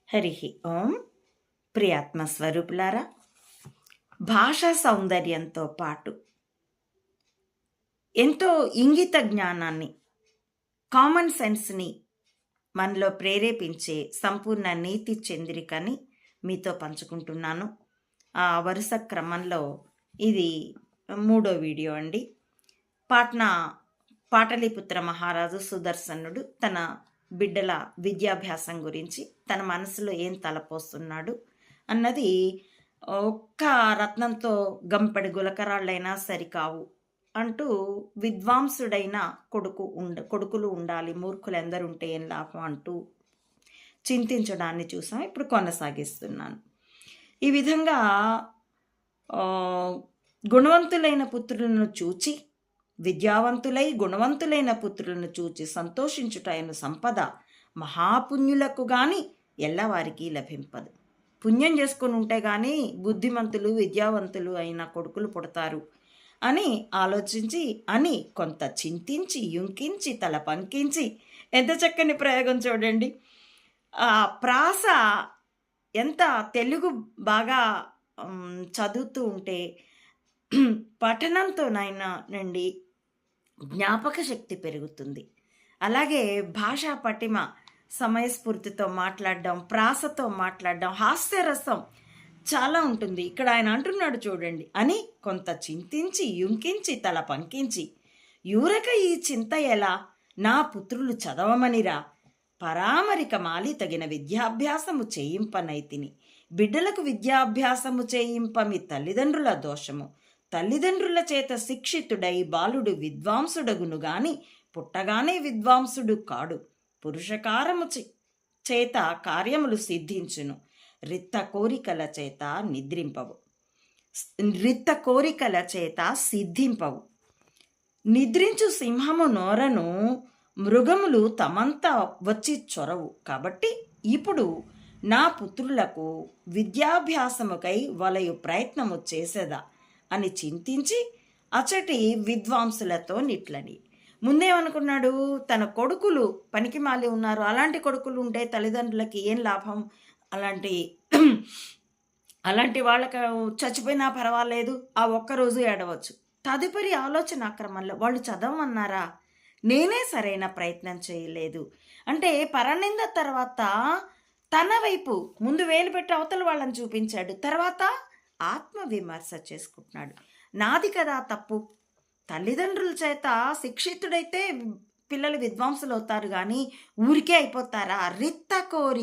హరి ఓం. ప్రియాత్మ స్వరూపులారా, భాషా సౌందర్యంతో పాటు ఎంతో ఇంగిత జ్ఞానాన్ని, కామన్ సెన్స్ని మనలో ప్రేరేపించే సంపూర్ణ నీతి చంద్రికని మీతో పంచుకుంటున్నాను. ఆ వరుస క్రమంలో ఇది 3వ వీడియో అండి. పాటలీపుత్ర మహారాజు సుదర్శనుడు తన బిడ్డల విద్యాభ్యాసం గురించి తన మనసులో ఏం తలపోస్తున్నాడు అన్నది ఒక్క రత్నంతో గంపెడు గులకరాళ్ళైనా సరికావు అంటూ విద్వాంసుడైన కొడుకులు ఉండాలి, మూర్ఖులు ఎందరుంటే ఏం లాభం అంటూ చింతించడాన్ని చూసాం. ఇప్పుడు కొనసాగిస్తున్నాను. ఈ విధంగా గుణవంతులైన పుత్రులను చూచి, విద్యావంతులై గుణవంతులైన పుత్రులను చూచి సంతోషించుటైన సంపద మహాపుణ్యులకు గాని ఎల్లవారికి లభింపదు. పుణ్యం చేసుకుని ఉంటే గాని బుద్ధిమంతులు విద్యావంతులు అయిన కొడుకులు పుడతారు అని ఆలోచించి కొంత చింతించి యుంకించి తల పంకించి, ఎంత చక్కని ప్రయోగం చూడండి. ఆ ప్రాస ఎంత తెలుగు బాగా చదువుతూ ఉంటే పఠనంతోనైనా నుండి జ్ఞాపక శక్తి పెరుగుతుంది. అలాగే భాషా పటిమ, సమయస్ఫూర్తితో మాట్లాడడం, ప్రాసతో మాట్లాడడం, హాస్యరసం చాలా ఉంటుంది. ఇక్కడ ఆయన అంటున్నాడు చూడండి, అని కొంత చింతించి యుంకించి తల పంకించి, యూరక ఈ చింత ఎలా, నా పుత్రులు చదవమనిరా, పరామరిక మాలి తగిన విద్యాభ్యాసము చేయింపనైతిని, బిడ్డలకు విద్యాభ్యాసము చేయింపమి తల్లిదండ్రుల దోషము, తల్లిదండ్రుల చేత శిక్షితుడై బాలుడు విద్వాంసుడగును గాని పుట్టగానే విద్వాంసుడు కాడు, పురుషకారము చేత కార్యములు సిద్ధించును, రిత్త కోరికల చేత సిద్ధింపవు, నిద్రించు సింహము నోరను మృగములు తమంతా వచ్చి చొరవు, కాబట్టి ఇప్పుడు నా పుత్రులకు విద్యాభ్యాసముకై వలయు ప్రయత్నము చేసేదా అని చింతించి అచటి విద్వాంసులతో నిట్లని. ముందేమనుకున్నాడు, తన కొడుకులు పనికిమాలి ఉన్నారు, అలాంటి కొడుకులు ఉంటే తల్లిదండ్రులకి ఏం లాభం, అలాంటి వాళ్ళకి చచ్చిపోయినా పర్వాలేదు, ఆ ఒక్కరోజు ఏడవచ్చు. తదుపరి ఆలోచన క్రమంలో వాళ్ళు చదవమన్నారా, నేనే సరైన ప్రయత్నం చేయలేదు అంటే పరనింద తర్వాత తన వైపు ముందు వేలు పెట్టి అవతల వాళ్ళని చూపించాడు, తర్వాత ఆత్మవిమర్శ చేసుకుంటున్నాడు. నాది కదా తప్పు, తల్లిదండ్రుల చేత శిక్షితుడైతే పిల్లలు విద్వాంసులు అవుతారు కానీ ఊరికే అయిపోతారా, రిత్త కోరి